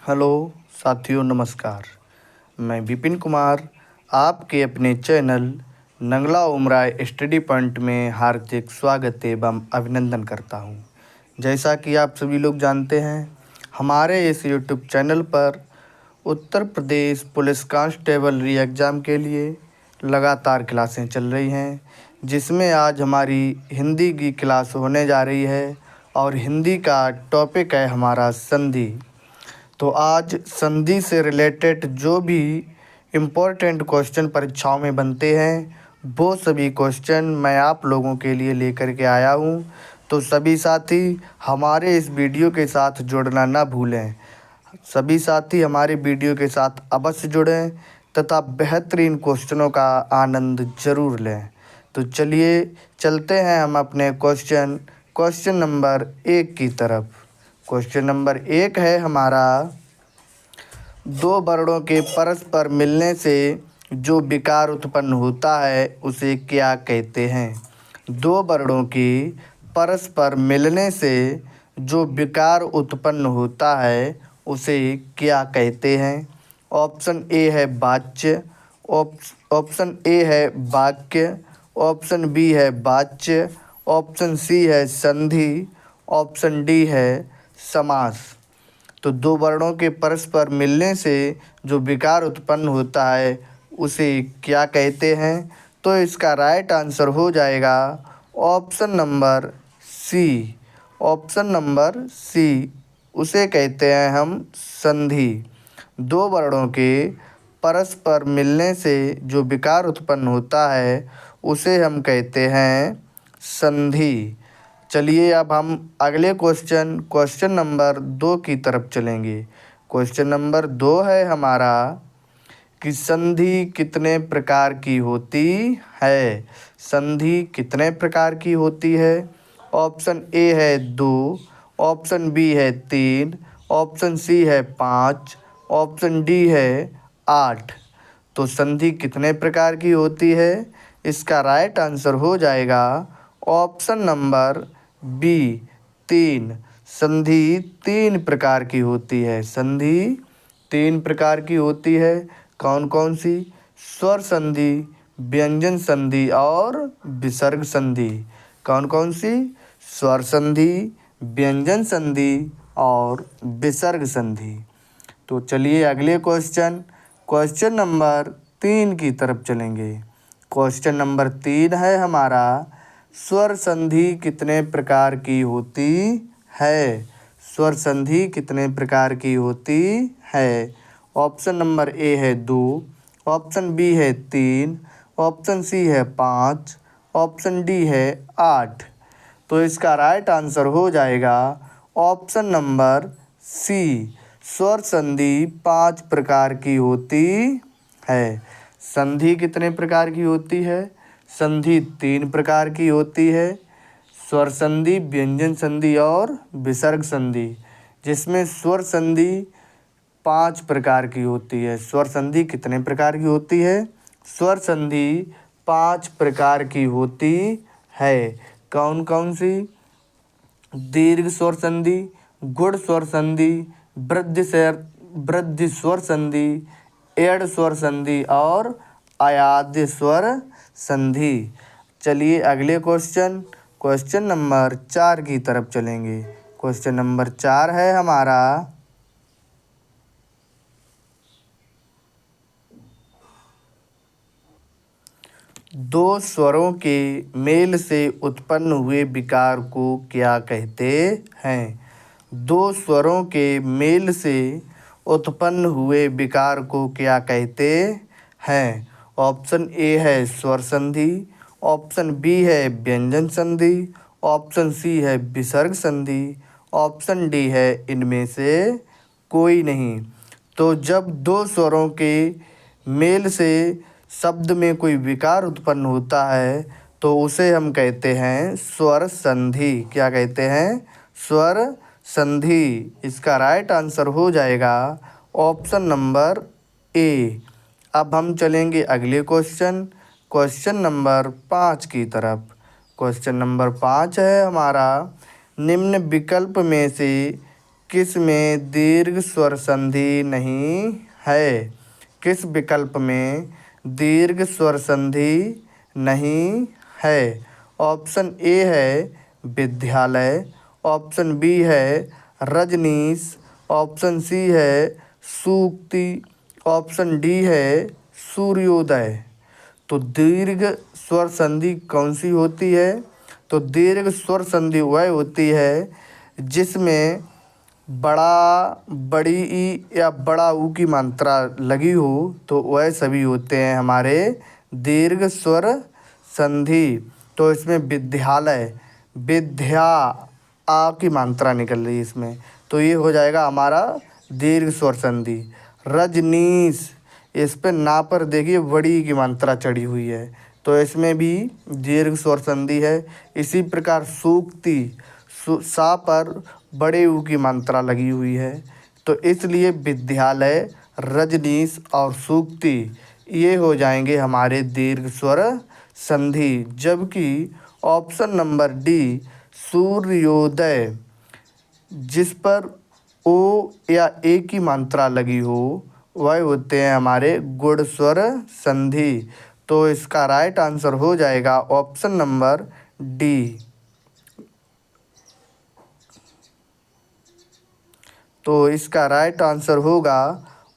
Hello साथियों, नमस्कार। मैं विपिन कुमार आपके अपने चैनल नंगला उमराय स्टडी पॉइंट में हार्दिक स्वागत एवं अभिनंदन करता हूं। जैसा कि आप सभी लोग जानते हैं, हमारे इस यूट्यूब चैनल पर उत्तर प्रदेश पुलिस कांस्टेबल री एग्ज़ाम के लिए लगातार क्लासें चल रही हैं, जिसमें आज हमारी हिंदी की क्लास होने जा रही है और हिंदी का टॉपिक है हमारा संधि। तो आज संधि से रिलेटेड जो भी इम्पोर्टेंट क्वेश्चन परीक्षाओं में बनते हैं, वो सभी क्वेश्चन मैं आप लोगों के लिए लेकर के आया हूँ। तो सभी साथी हमारे इस वीडियो के साथ जुड़ना ना भूलें। सभी साथी हमारे वीडियो के साथ अवश्य जुड़ें तथा बेहतरीन क्वेश्चनों का आनंद ज़रूर लें। तो चलिए चलते हैं हम अपने क्वेश्चन नंबर 1 की तरफ। क्वेश्चन नंबर 1 है हमारा, दो वर्णों के परस्पर मिलने से जो विकार उत्पन्न होता है उसे क्या कहते हैं? दो वर्णों के परस्पर मिलने से जो विकार उत्पन्न होता है उसे क्या कहते हैं? ऑप्शन ए है वाच्य, ऑप्शन ए है वाक्य, ऑप्शन बी है वाच्य, ऑप्शन सी है संधि, ऑप्शन डी है समास। तो दो वर्णों के परस्पर मिलने से जो विकार उत्पन्न होता है उसे क्या कहते हैं? तो इसका राइट आंसर हो जाएगा option number C. Option number C, उसे कहते हैं हम संधि। दो वर्णों के परस्पर मिलने से जो विकार उत्पन्न होता है उसे हम कहते हैं संधि। चलिए अब हम अगले क्वेश्चन नंबर 2 की तरफ चलेंगे। क्वेश्चन नंबर 2 है हमारा कि संधि कितने प्रकार की होती है? संधि कितने प्रकार की होती है? ऑप्शन ए है 2, ऑप्शन बी है 3, ऑप्शन सी है 5, ऑप्शन डी है 8। तो संधि कितने प्रकार की होती है? इसका राइट आंसर हो जाएगा ऑप्शन नंबर बी 3। संधि 3 प्रकार की होती है। संधि 3 प्रकार की होती है। कौन कौन सी? स्वर संधि, व्यंजन संधि और विसर्ग संधि। कौन कौन सी? स्वर संधि, व्यंजन संधि और विसर्ग संधि। तो चलिए अगले क्वेश्चन नंबर 3 की तरफ चलेंगे। क्वेश्चन नंबर 3 है हमारा, स्वर संधि कितने प्रकार की होती है? स्वर संधि कितने प्रकार की होती है? ऑप्शन नंबर ए है 2, ऑप्शन बी है 3, ऑप्शन सी है 5, ऑप्शन डी है 8। तो इसका राइट आंसर हो जाएगा ऑप्शन नंबर सी। स्वर संधि 5 प्रकार की होती है। संधि कितने प्रकार की होती है? संधि 3 प्रकार की होती है। स्वर संधि, व्यंजन संधि और विसर्ग संधि, जिसमें स्वर संधि 5 प्रकार की होती है। स्वर संधि कितने प्रकार की होती है? स्वर संधि 5 प्रकार की होती है। कौन कौन सी? दीर्घ स्वर संधि, गुण स्वर संधि, वृद्धि स्वर संधि, एड़ स्वर संधि और अयाद्य स्वर संधि। चलिए अगले क्वेश्चन नंबर 4 की तरफ चलेंगे। क्वेश्चन नंबर 4 है हमारा, दो स्वरों के मेल से उत्पन्न हुए विकार को क्या कहते हैं? दो स्वरों के मेल से उत्पन्न हुए विकार को क्या कहते हैं? ऑप्शन ए है स्वर संधि, ऑप्शन बी है व्यंजन संधि, ऑप्शन सी है विसर्ग संधि, ऑप्शन डी है इनमें से कोई नहीं। तो जब दो स्वरों के मेल से शब्द में कोई विकार उत्पन्न होता है तो उसे हम कहते हैं स्वर संधि। क्या कहते हैं? स्वर संधि। इसका राइट आंसर हो जाएगा ऑप्शन नंबर ए। अब हम चलेंगे अगले क्वेश्चन नंबर 5 की तरफ। क्वेश्चन नंबर 5 है हमारा, निम्न विकल्प में से किस में दीर्घ स्वर संधि नहीं है? किस विकल्प में दीर्घ स्वर संधि नहीं है? ऑप्शन ए है विद्यालय, ऑप्शन बी है रजनीश, ऑप्शन सी है सूक्ति, ऑप्शन डी है सूर्योदय। तो दीर्घ स्वर संधि कौन सी होती है? तो दीर्घ स्वर संधि वह होती है जिसमें बड़ा बड़ी ई या बड़ा ऊ की मात्रा लगी हो, तो वह सभी होते हैं हमारे दीर्घ स्वर संधि। तो इसमें विद्यालय, विद्या आ की मात्रा निकल रही है इसमें, तो ये हो जाएगा हमारा दीर्घ स्वर संधि। रजनीश, इस पे ना पर देखिए बड़ी की मात्रा चढ़ी हुई है, तो इसमें भी दीर्घ स्वर संधि है। इसी प्रकार सूक्ति, सा पर बड़े ऊ की मात्रा लगी हुई है, तो इसलिए विद्यालय, रजनीश और सूक्ति ये हो जाएंगे हमारे दीर्घ स्वर संधि। जबकि ऑप्शन नंबर डी सूर्योदय, जिस पर ओ या ए की मात्रा लगी हो, वह होते हैं हमारे गुण स्वर संधि। तो इसका राइट आंसर हो जाएगा ऑप्शन नंबर डी। तो इसका राइट आंसर होगा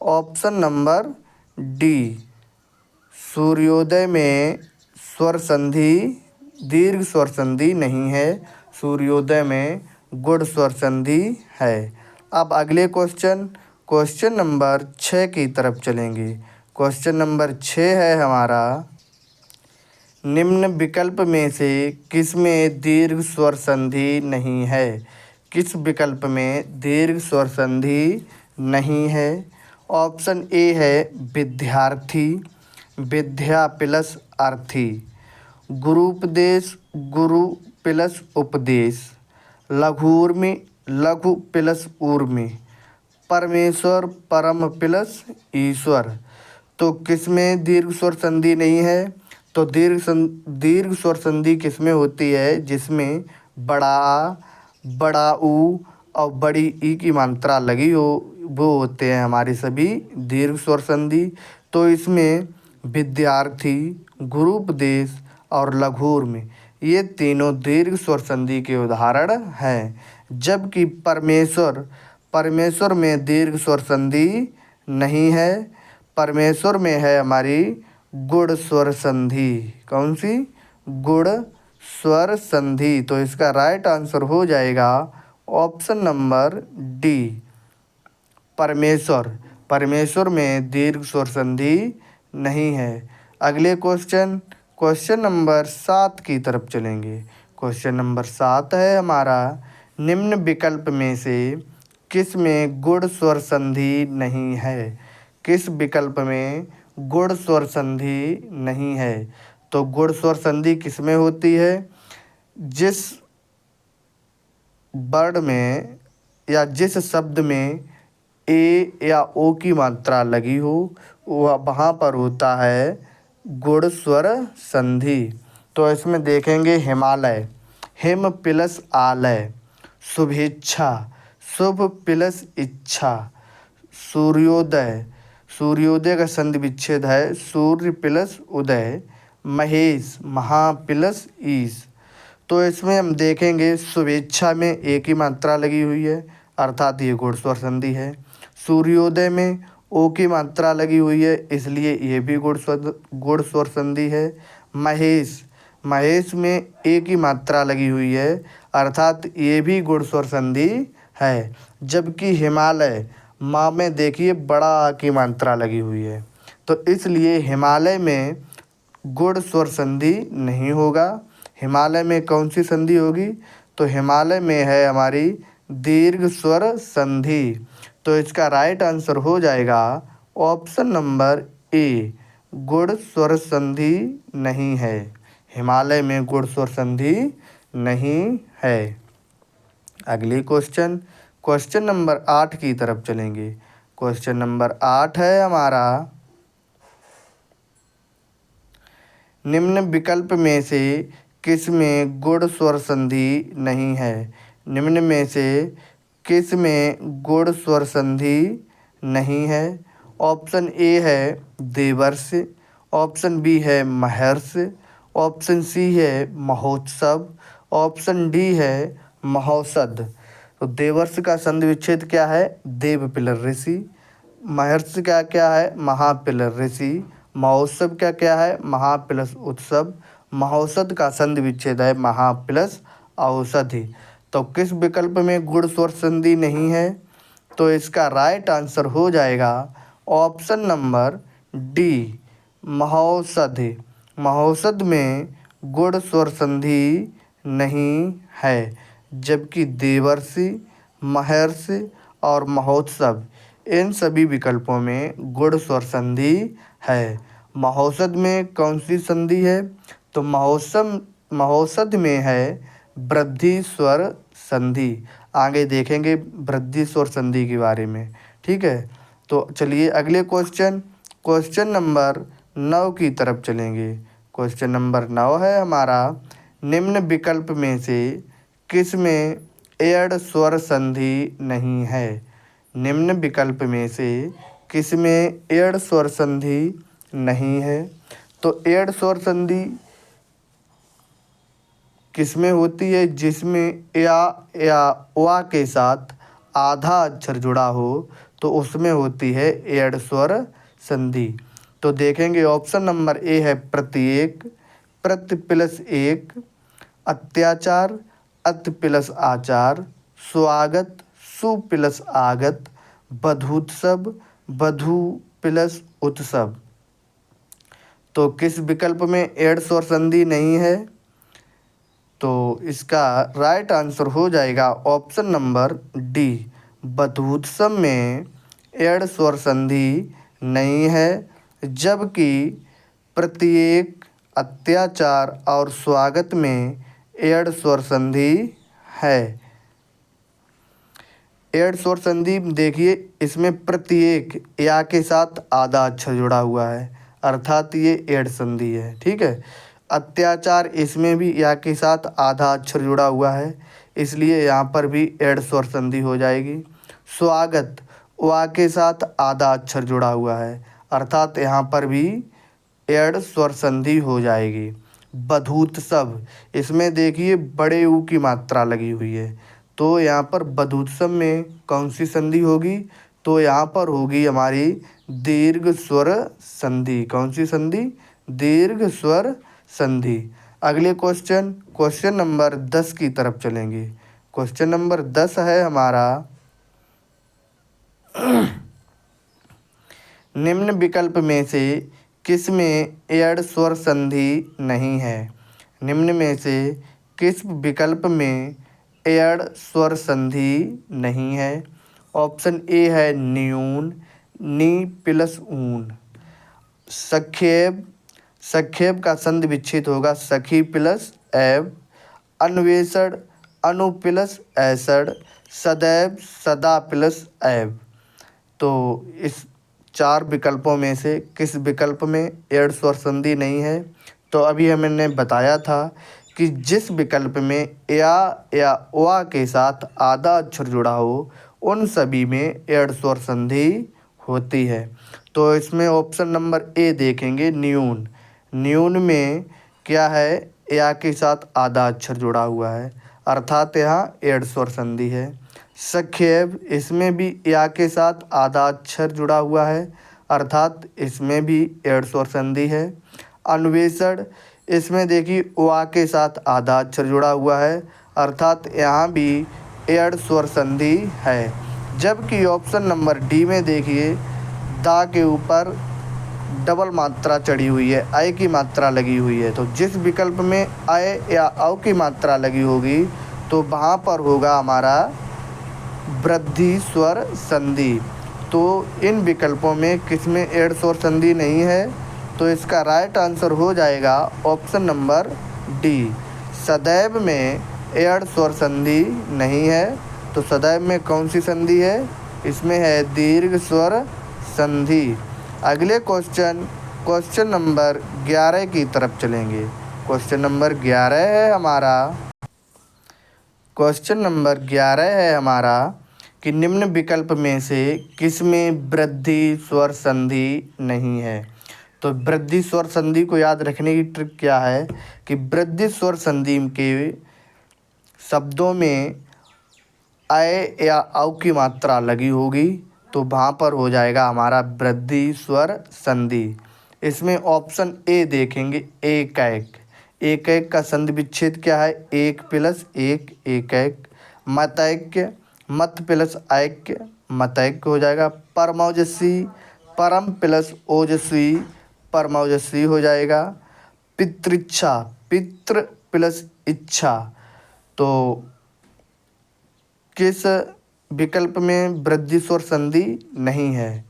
ऑप्शन नंबर डी। सूर्योदय में स्वर संधि, दीर्घ स्वर संधि नहीं है, सूर्योदय में गुण स्वर संधि है। अब अगले क्वेश्चन नंबर 6 की तरफ चलेंगे। क्वेश्चन नंबर 6 है हमारा, निम्न विकल्प में से किस में दीर्घ स्वर संधि नहीं है? किस विकल्प में दीर्घ स्वर संधि नहीं है? ऑप्शन ए है विद्यार्थी, विद्या प्लस अर्थी, गुरूपदेश, गुरु प्लस उपदेश, लघुर्मि, लघु प्लस ऊर्मि, परमेश्वर, परम प्लस ईश्वर। तो किसमें दीर्घ स्वर संधि नहीं है? तो दीर्घ स्वर संधि किसमें होती है? जिसमें बड़ा, बड़ा ऊ और बड़ी ई की मात्रा लगी हो, वो होते हैं हमारे सभी दीर्घ स्वर संधि। तो इसमें विद्यार्थी, गुरूपदेश और लघुर्मि ये तीनों दीर्घ स्वर संधि के उदाहरण हैं। जबकि परमेश्वर, परमेश्वर में दीर्घ स्वर संधि नहीं है, परमेश्वर में है हमारी गुण स्वर संधि। कौन सी? गुण स्वर संधि। तो इसका राइट आंसर हो जाएगा ऑप्शन नंबर डी, परमेश्वर। परमेश्वर में दीर्घ स्वर संधि नहीं है। अगले क्वेश्चन नंबर 7 की तरफ चलेंगे। क्वेश्चन नंबर 7 है हमारा, निम्न विकल्प में से किस में गुण स्वर संधि नहीं है? किस विकल्प में गुण स्वर संधि नहीं है? तो गुण स्वर संधि किस में होती है? जिस वर्ड में या जिस शब्द में ए या ओ की मात्रा लगी हो, वह वहाँ पर होता है गुण स्वर संधि। तो इसमें देखेंगे हिमालय, हिम प्लस आलय, शुभेच्छा, शुभ प्लस इच्छा, सूर्योदय, सूर्योदय का संधि विच्छेद है सूर्य प्लस उदय, महेश, महा प्लस ईश। तो इसमें हम देखेंगे शुभेच्छा में एक ही मात्रा लगी हुई है, अर्थात ये गुण स्वर संधि है। सूर्योदय में ओ की मात्रा लगी हुई है, इसलिए ये भी गुण स्वर संधि है। महेश, महेश में ए की मात्रा लगी हुई है, अर्थात ये भी गुण स्वर संधि है। जबकि हिमालय, माँ में देखिए बड़ा आ की मात्रा लगी हुई है, तो इसलिए हिमालय में गुण स्वर संधि नहीं होगा। हिमालय में कौन सी संधि होगी? तो हिमालय में है हमारी दीर्घ स्वर संधि। तो इसका राइट आंसर हो जाएगा ऑप्शन नंबर ए, गुण स्वर संधि नहीं है। हिमालय में गुण स्वर संधि नहीं है। अगली क्वेश्चन नंबर 8 की तरफ चलेंगे। क्वेश्चन नंबर 8 है हमारा, निम्न विकल्प में से किस में गुण स्वर संधि नहीं है? निम्न में से किस में गुण स्वर संधि नहीं है? ऑप्शन ए है देवर्ष, ऑप्शन बी है महर्ष, ऑप्शन सी है महोत्सव, ऑप्शन डी है महोसद। तो देवर्ष का संधि विच्छेद क्या है? देव पिलर ऋषि। महर्ष का क्या है? महापिलर ऋषि। महोत्सव का क्या है? महा प्लस उत्सव। महोसद का संधि विच्छेद है महा प्लस औषधि। तो किस विकल्प में गुण स्वर संधि नहीं है? तो इसका राइट आंसर हो जाएगा ऑप्शन नंबर डी, महोषधि। महोषध में गुण स्वर संधि नहीं है, जबकि देवर्षि, महर्षि और महोत्सव इन सभी विकल्पों में गुण स्वर संधि है। महोषध में कौन सी संधि है? तो महोषध में है वृद्धि स्वर संधि। आगे देखेंगे वृद्धि स्वर संधि के बारे में, ठीक है। तो चलिए अगले क्वेश्चन नंबर 9 की तरफ चलेंगे। क्वेश्चन नंबर 9 है हमारा, निम्न विकल्प में से किस में एड़ स्वर संधि नहीं है? निम्न विकल्प में से किस में एड़ स्वर संधि नहीं है? तो एड़ स्वर संधि किसमें होती है? जिसमें या वा के साथ आधा अक्षर जुड़ा हो तो उसमें होती है एड़ स्वर संधि। तो देखेंगे ऑप्शन नंबर ए है प्रत्येक, प्रति प्लस एक, अत्याचार, अत प्लस आचार, स्वागत, सु प्लस आगत, बधूत्सव, बधू प्लस उत्सव। तो किस विकल्प में एड़ स्वर संधि नहीं है? तो इसका राइट आंसर हो जाएगा ऑप्शन नंबर डी, बधूत्सव में एड़ स्वर संधि नहीं है, जबकि प्रत्येक, अत्याचार और स्वागत में एड़ स्वर संधि है। एड़ स्वर संधि देखिए, इसमें प्रत्येक या के साथ आधा अक्षर जुड़ा हुआ है, अर्थात ये एड़ संधि है, ठीक है। अत्याचार, इसमें भी या के साथ आधा अक्षर जुड़ा हुआ है, इसलिए यहाँ पर भी एड़ स्वर संधि हो जाएगी। स्वागत, वा के साथ आधा अक्षर जुड़ा हुआ है, अर्थात यहाँ पर भी एड़ स्वर संधि हो जाएगी। बधूत्सव, इसमें देखिए बड़े ऊ की मात्रा लगी हुई है, तो यहाँ पर बधूत्सव में कौन सी संधि होगी? तो यहाँ पर होगी हमारी दीर्घ स्वर संधि। कौन सी संधि? दीर्घ स्वर संधि। अगले क्वेश्चन नंबर 10 की तरफ चलेंगे। क्वेश्चन नंबर 10 है हमारा, निम्न विकल्प में से किस में एड़ स्वर संधि नहीं है? निम्न में से किस विकल्प में एड़ स्वर संधि नहीं है? ऑप्शन ए है न्यून, नी प्लस ऊन। सखेब का संधि विच्छेद होगा सखी प्लस एब। अन्वेषण, अनु प्लस ऐसड़। सदैव, सदा प्लस एब। तो इस 4 विकल्पों में से किस विकल्प में एड़ स्वर संधि नहीं है? तो अभी हमने बताया था कि जिस विकल्प में या वा के साथ आधा अक्षर जुड़ा हो उन सभी में एड़ स्वर संधि होती है। तो इसमें ऑप्शन नंबर ए देखेंगे, न्यून। न्यून में क्या है? या के साथ आधा अक्षर जुड़ा हुआ है, अर्थात यहाँ एड़ स्वर संधि है। सखेब, इसमें भी या के साथ आधा अक्षर जुड़ा हुआ है, अर्थात इसमें भी एड़ स्वर संधि है। अन्वेषण, इसमें देखिए वा के साथ आधा अक्षर जुड़ा हुआ है, अर्थात यहाँ भी एड़ स्वर संधि है। जबकि ऑप्शन नंबर डी में देखिए दा के ऊपर डबल मात्रा चढ़ी हुई है, आय की मात्रा लगी हुई है। तो जिस विकल्प में आय या औ की मात्रा लगी होगी तो वहाँ पर होगा हमारा वृद्धि स्वर संधि। तो इन विकल्पों में किसमें एड़ स्वर संधि नहीं है? तो इसका राइट आंसर हो जाएगा ऑप्शन नंबर डी, सदैव में एड़ स्वर संधि नहीं है। तो सदैव में कौन सी संधि है? इसमें है दीर्घ स्वर संधि। अगले क्वेश्चन नंबर 11 की तरफ चलेंगे। क्वेश्चन नंबर 11 है हमारा, कि निम्न विकल्प में से किसमें वृद्धि स्वर संधि नहीं है। तो वृद्धि स्वर संधि को याद रखने की ट्रिक क्या है कि वृद्धि स्वर संधि के शब्दों में अय या औ की मात्रा लगी होगी तो वहाँ पर हो जाएगा हमारा वृद्धि स्वर संधि। इसमें ऑप्शन ए देखेंगे, एक एक। एक एक का संधि विच्छेद क्या है, एक प्लस एक, एक एक। मतैक्य, मत प्लस ऐक्य, मतैक्य हो जाएगा। परमौजसी, परम प्लस ओजस्वी, परमौजस्वी हो जाएगा। पितृच्छा, पितृ प्लस इच्छा, तो किस विकल्प में वृद्धि स्वर संधि नहीं है।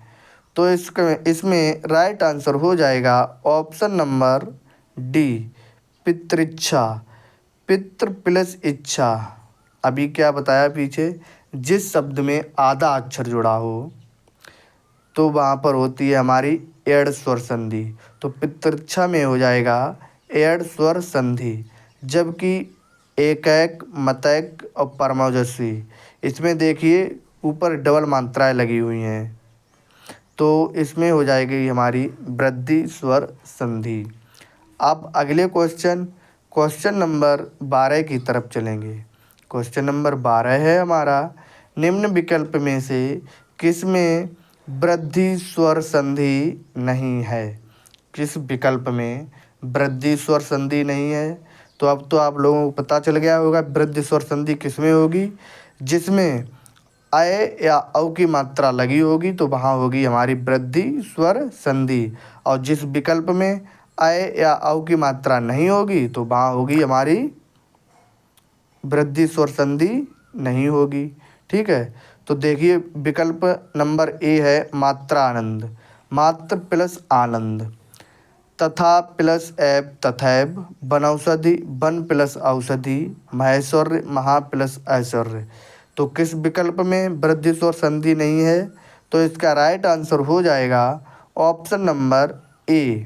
तो इसमें राइट आंसर हो जाएगा ऑप्शन नंबर डी, पितृच्छा। पितृ प्लस इच्छा, अभी क्या बताया पीछे, जिस शब्द में आधा अक्षर जुड़ा हो तो वहाँ पर होती है हमारी एड़ स्वर संधि। तो पितृच्छा में हो जाएगा एड़ स्वर संधि। जबकि एक एक, मतैक और परमौजस्वी, इसमें देखिए ऊपर डबल मात्राएं लगी हुई हैं, तो इसमें हो जाएगी हमारी वृद्धि स्वर संधि। अब अगले क्वेश्चन नंबर 12 की तरफ चलेंगे। क्वेश्चन नंबर 12 है हमारा, निम्न विकल्प में से किसमें वृद्धि स्वर संधि नहीं है। किस विकल्प में वृद्धि स्वर संधि नहीं है। तो अब तो आप लोगों को पता चल गया होगा वृद्धि स्वर संधि किसमें होगी, जिसमें अय या औ की मात्रा लगी होगी तो वहाँ होगी हमारी वृद्धि स्वर संधि। और जिस विकल्प में अय या औ की मात्रा नहीं होगी तो वहाँ होगी हमारी वृद्धि स्वर संधि नहीं होगी। ठीक है, तो देखिए विकल्प नंबर ए है मात्रा आनंद, मात्र प्लस आनंद। तथा प्लस ऐब तथैब, बनौषधि बन प्लस औषधि, महेश्वर्य महा प्लस ऐश्वर्य। तो किस विकल्प में वृद्धि स्वर संधि नहीं है। तो इसका राइट आंसर हो जाएगा option number A.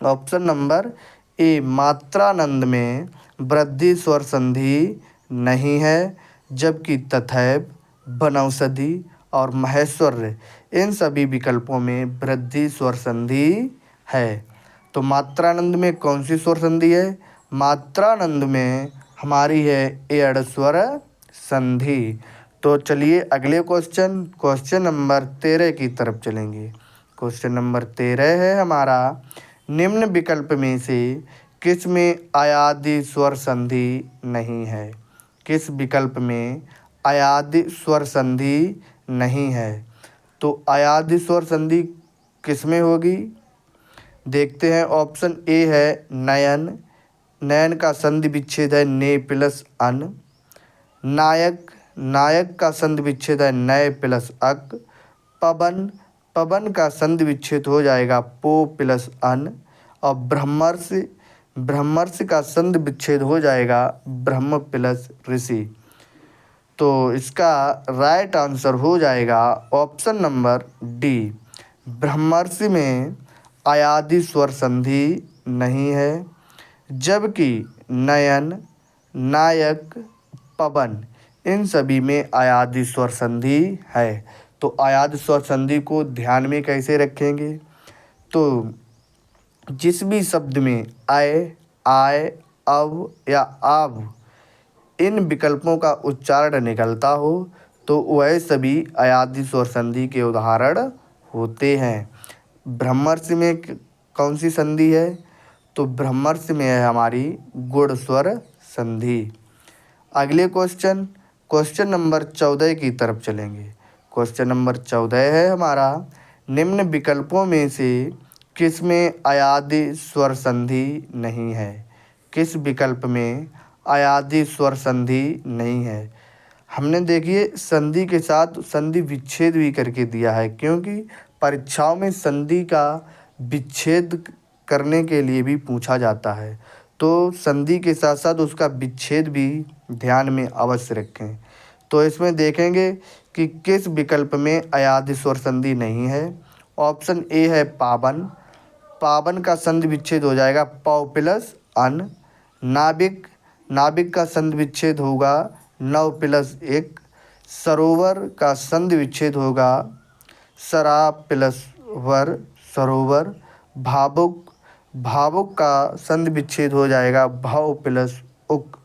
Option number A, मात्रानंद में वृद्धि स्वर संधि नहीं है। जबकि तथैब, बनौषधि और महेश्वर्य, इन सभी विकल्पों में वृद्धि स्वर संधि है। तो मात्रानंद में कौन सी स्वर संधि है, मात्रानंद में हमारी है एड़ स्वर संधि। तो चलिए अगले क्वेश्चन नंबर 13 की तरफ चलेंगे। क्वेश्चन नंबर 13 है हमारा, निम्न विकल्प में से किस में अयादि स्वर संधि नहीं है। किस विकल्प में अयादि स्वर संधि नहीं है। तो अयादि स्वर संधि किस में होगी, देखते हैं। ऑप्शन ए है नयन, नयन का संधि विच्छेद है ने प्लस अन। नायक, नायक का संधि विच्छेद है नय प्लस अक। पवन, पवन का संधि विच्छेद हो जाएगा पो प्लस अन। और ब्रह्मर्षि, ब्रह्मर्षि का संधि विच्छेद हो जाएगा ब्रह्म प्लस ऋषि। तो इसका राइट आंसर हो जाएगा ऑप्शन नंबर डी, ब्रह्मर्षि में अयादि स्वर संधि नहीं है। जबकि नयन, नायक, पवन, इन सभी में अयादि स्वर संधि है। तो अयादि स्वर संधि को ध्यान में कैसे रखेंगे, तो जिस भी शब्द में अय, आय, अव या आव, इन विकल्पों का उच्चारण निकलता हो तो वह सभी अयादि स्वर संधि के उदाहरण होते हैं। ब्रह्मर्षि में कौन सी संधि है, तो ब्रह्मर्षि में है हमारी गुण स्वर संधि। अगले क्वेश्चन नंबर 14 की तरफ चलेंगे। क्वेश्चन नंबर 14 है हमारा, निम्न विकल्पों में से किस में अयादि स्वर संधि नहीं है। किस विकल्प में अयादि स्वर संधि नहीं है। हमने देखिए संधि के साथ संधि विच्छेद भी करके दिया है, क्योंकि परीक्षाओं में संधि का विच्छेद करने के लिए भी पूछा जाता है। तो संधि के साथ साथ उसका विच्छेद भी ध्यान में अवश्य रखें। तो इसमें देखेंगे कि किस विकल्प में अयादि स्वर संधि नहीं है। ऑप्शन ए है पावन, पावन का संधि विच्छेद हो जाएगा पौ प्लस अन। नाविक, नाविक का संधि विच्छेद होगा नौ प्लस एक। सरोवर का संधि विच्छेद होगा सरा प्लस वर, सरोवर। भावुक, भावुक का संधि विच्छेद हो जाएगा भाव प्लस उक।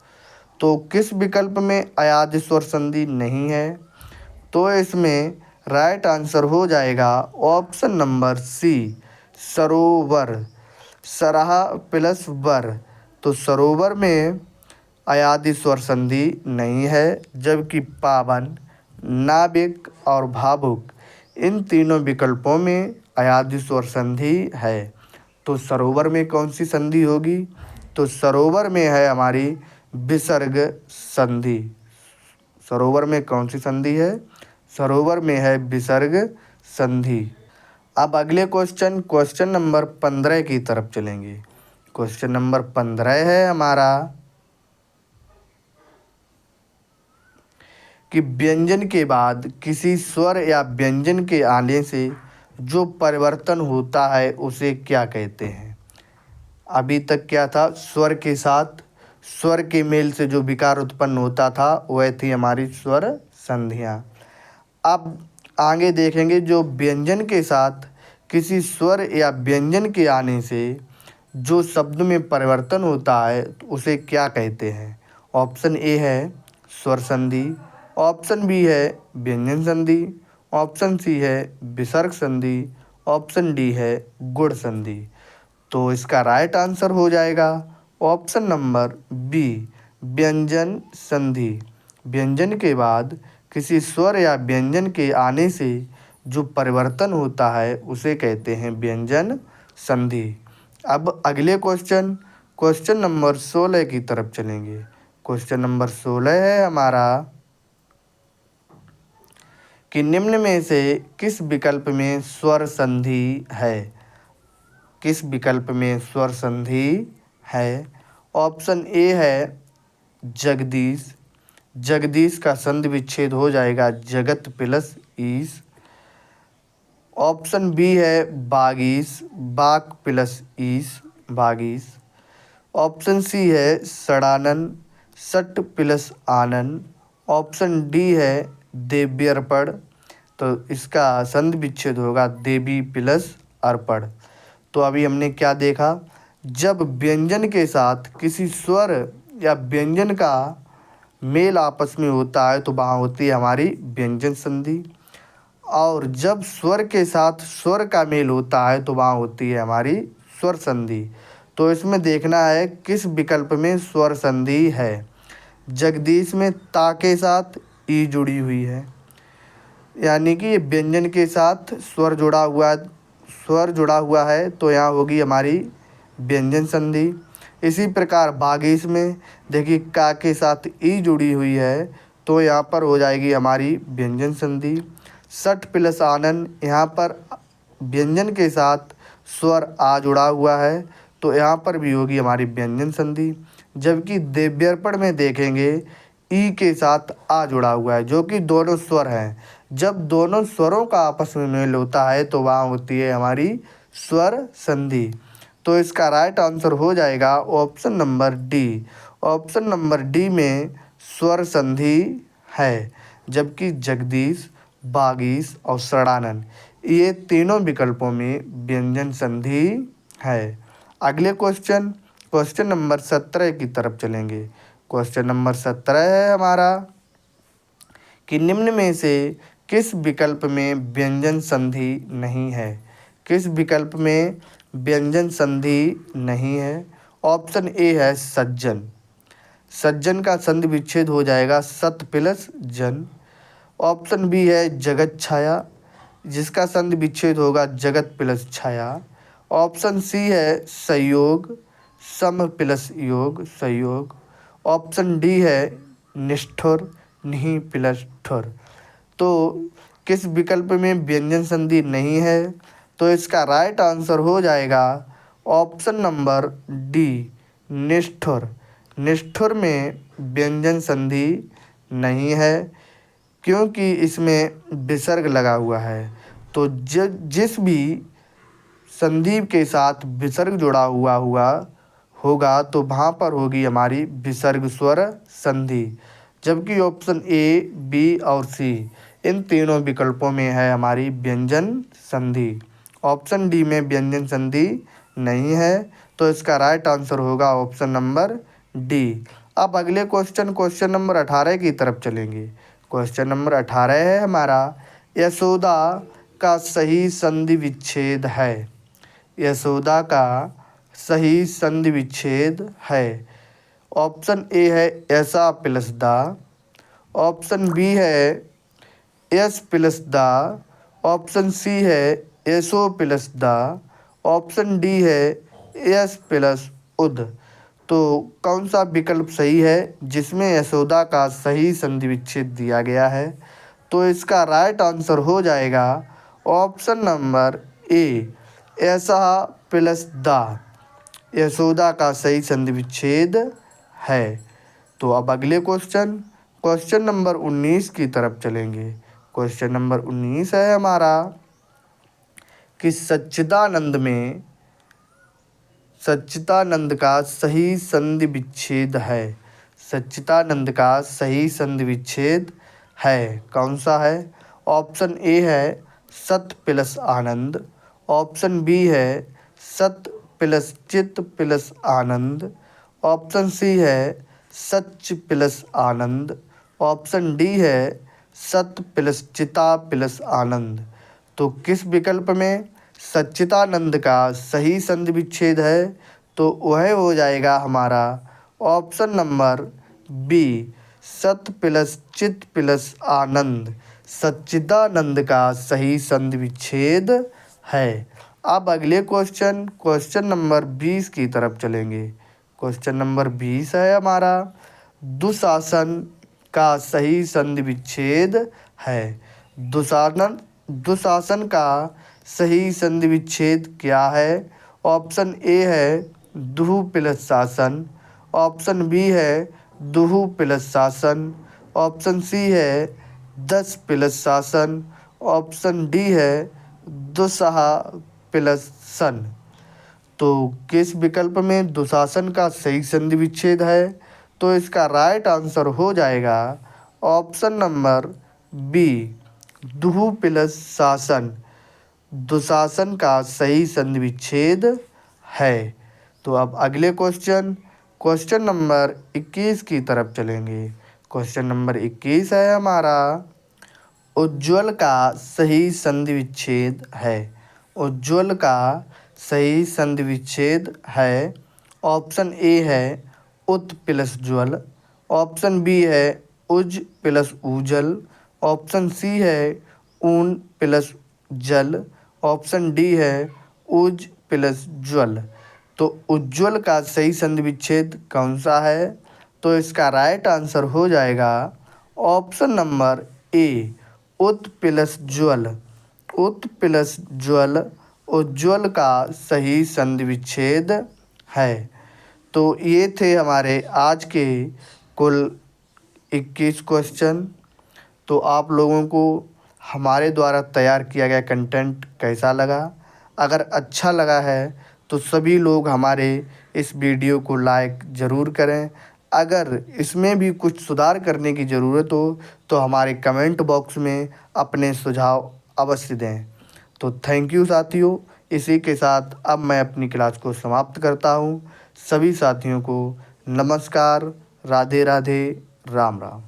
तो किस विकल्प में अयाद स्वर संधि नहीं है? तो इसमें राइट आंसर हो जाएगा ऑप्शन नंबर सी, सरोवर। सरहा प्लस वर, तो सरोवर में अयादि स्वर संधि नहीं है, जबकि पावन, नाविक और भावुक इन तीनों विकल्पों में अयादि स्वर संधि है। तो सरोवर में कौन सी संधि होगी? तो सरोवर में है हमारी विसर्ग संधि। सरोवर में कौन सी संधि है? सरोवर में है विसर्ग संधि। अब अगले क्वेश्चन नंबर 15 की तरफ चलेंगे। क्वेश्चन नंबर 15 है हमारा कि व्यंजन के बाद किसी स्वर या व्यंजन के आने से जो परिवर्तन होता है उसे क्या कहते हैं? अभी तक क्या था? स्वर के साथ स्वर के मेल से जो विकार उत्पन्न होता था वह थी हमारी स्वर संधियाँ। अब आगे देखेंगे जो व्यंजन के साथ किसी स्वर या व्यंजन के आने से जो शब्द में परिवर्तन होता है तो उसे क्या कहते हैं? ऑप्शन ए है स्वर संधि, ऑप्शन बी है व्यंजन संधि, ऑप्शन सी है विसर्ग संधि, ऑप्शन डी है गुण संधि। तो इसका राइट आंसर हो जाएगा ऑप्शन नंबर बी, व्यंजन संधि। व्यंजन के बाद किसी स्वर या व्यंजन के आने से जो परिवर्तन होता है उसे कहते हैं व्यंजन संधि। अब अगले क्वेश्चन नंबर 16 की तरफ चलेंगे। क्वेश्चन नंबर 16 है हमारा कि निम्न में से किस विकल्प में स्वर संधि है? किस विकल्प में स्वर संधि है? ऑप्शन ए है जगदीश, जगदीश का संधि विच्छेद हो जाएगा जगत प्लस ईश। ऑप्शन बी है बागीश, बाक प्लस ईश, बागीश। ऑप्शन सी है षडानन, सट प्लस आनन। ऑप्शन डी है देव्यर्पण, तो इसका संधि विच्छेद होगा देवी प्लस अर्पण। तो अभी हमने क्या देखा? जब व्यंजन के साथ किसी स्वर या व्यंजन का मेल आपस में होता है तो वहाँ होती है हमारी व्यंजन संधि, और जब स्वर के साथ स्वर का मेल होता है तो वहाँ होती है हमारी स्वर संधि। तो इसमें देखना है किस विकल्प में स्वर संधि है। जगदीश में ता के साथ ई जुड़ी हुई है, यानी कि व्यंजन के साथ स्वर जुड़ा हुआ है तो यहाँ होगी हमारी व्यंजन संधि। इसी प्रकार बागीश में देखिए का के साथ ई जुड़ी हुई है तो यहाँ पर हो जाएगी हमारी व्यंजन संधि। सट प्लस आनन, यहाँ पर व्यंजन के साथ स्वर आ जुड़ा हुआ है तो यहाँ पर भी होगी हमारी व्यंजन संधि। जबकि देव्यर्पण में देखेंगे ई के साथ आ जुड़ा हुआ है जो कि दोनों स्वर हैं। जब दोनों स्वरों का आपस में मेल होता है तो वहाँ होती है हमारी स्वर संधि। तो इसका राइट आंसर हो जाएगा option number D. Option number D में स्वर संधि है, जबकि जगदीश, बागीश और षडानन ये तीनों विकल्पों में व्यंजन संधि है। अगले क्वेश्चन नंबर 17 की तरफ चलेंगे। क्वेश्चन नंबर 17 है हमारा कि निम्न में से किस विकल्प में व्यंजन संधि नहीं है? किस विकल्प में व्यंजन संधि नहीं है? ऑप्शन ए है सज्जन, सज्जन का संधि विच्छेद हो जाएगा सत प्लस जन। ऑप्शन बी है जगत छाया, जिसका संधि विच्छेद होगा जगत प्लस छाया। ऑप्शन सी है संयोग, सम प्लस योग, संयोग। ऑप्शन डी है निष्ठुर, निहि प्लस ठुर। तो किस विकल्प में व्यंजन संधि नहीं है? तो इसका राइट आंसर हो जाएगा ऑप्शन नंबर डी, निष्ठुर। निष्ठुर में व्यंजन संधि नहीं है क्योंकि इसमें विसर्ग लगा हुआ है। तो जिस भी संधि के साथ विसर्ग जुड़ा हुआ होगा तो वहाँ पर होगी हमारी विसर्ग स्वर संधि। जबकि ऑप्शन ए, बी और सी इन तीनों विकल्पों में है हमारी व्यंजन संधि। ऑप्शन डी में व्यंजन संधि नहीं है, तो इसका राइट आंसर होगा ऑप्शन नंबर डी। अब अगले क्वेश्चन नंबर 18 की तरफ चलेंगे। क्वेश्चन नंबर 18 है हमारा, यशोदा का सही संधि विच्छेद है। यशोदा का सही संधि विच्छेद है। ऑप्शन ए है ऐसा प्लस दा, ऑप्शन बी है एस प्लस दा, ऑप्शन सी है एसो प्लस दा, ऑप्शन डी है एस प्लस उद। तो कौन सा विकल्प सही है जिसमें यशोदा का सही संधि विच्छेद दिया गया है? तो इसका राइट आंसर हो जाएगा ऑप्शन नंबर ए, ऐसा प्लस दा यशोदा का सही संधि विच्छेद है। तो अब अगले क्वेश्चन नंबर 19 की तरफ चलेंगे। क्वेश्चन नंबर 19 है हमारा कि सच्चिदानंद का सही संधि विच्छेद है। सच्चिदानंद का सही संधि विच्छेद है, कौन सा है? ऑप्शन ए है सत प्लस आनंद, ऑप्शन बी है सत प्लस चित प्लस आनंद, ऑप्शन सी है सच प्लस आनंद, ऑप्शन डी है सत प्लस चिता प्लस आनंद। तो किस विकल्प में सच्चिदानंद का सही संधि विच्छेद है? तो वह हो जाएगा हमारा ऑप्शन नंबर बी, सत प्लस चित प्लस आनंद सच्चिदानंद का सही संधि विच्छेद है। अब अगले क्वेश्चन नंबर 20 की तरफ चलेंगे। क्वेश्चन नंबर 20 है हमारा, दुशासन का सही संधि विच्छेद है। दुशासन का सही संधि विच्छेद क्या है? ऑप्शन ए है दुहु प्लस शासन, ऑप्शन बी है दुहु प्लस शासन, ऑप्शन सी है दस प्लस शासन, ऑप्शन डी है दुसहा प्लस सन। तो किस विकल्प में दुशासन का सही संधि विच्छेद है? तो इसका राइट आंसर हो जाएगा ऑप्शन नंबर बी, दुहु प्लस शासन दुशासन का सही संधि विच्छेद है। तो अब अगले क्वेश्चन नंबर 21 की तरफ चलेंगे। क्वेश्चन नंबर 21 है हमारा, उज्ज्वल का सही संधि विच्छेद है। उज्ज्वल का सही संधि विच्छेद है। ऑप्शन ए है उत प्लस ज्वल, ऑप्शन बी है उज प्लस ऊजल, ऑप्शन सी है ऊन प्लस जल, ऑप्शन डी है उज प्लस ज्वल। तो उज्ज्वल का सही संधि विच्छेद कौन सा है? तो इसका राइट आंसर हो जाएगा ऑप्शन नंबर ए, उत प्लस ज्वल। उत प्लस ज्वल उज्ज्वल का सही संधि विच्छेद है। तो ये थे हमारे आज के कुल 21 क्वेश्चन। तो आप लोगों को हमारे द्वारा तैयार किया गया कंटेंट कैसा लगा? अगर अच्छा लगा है तो सभी लोग हमारे इस वीडियो को लाइक ज़रूर करें। अगर इसमें भी कुछ सुधार करने की ज़रूरत हो तो हमारे कमेंट बॉक्स में अपने सुझाव अवश्य दें। तो थैंक यू साथियों। इसी के साथ अब मैं अपनी क्लास को समाप्त करता हूँ। सभी साथियों को नमस्कार, राधे राधे, राम राम।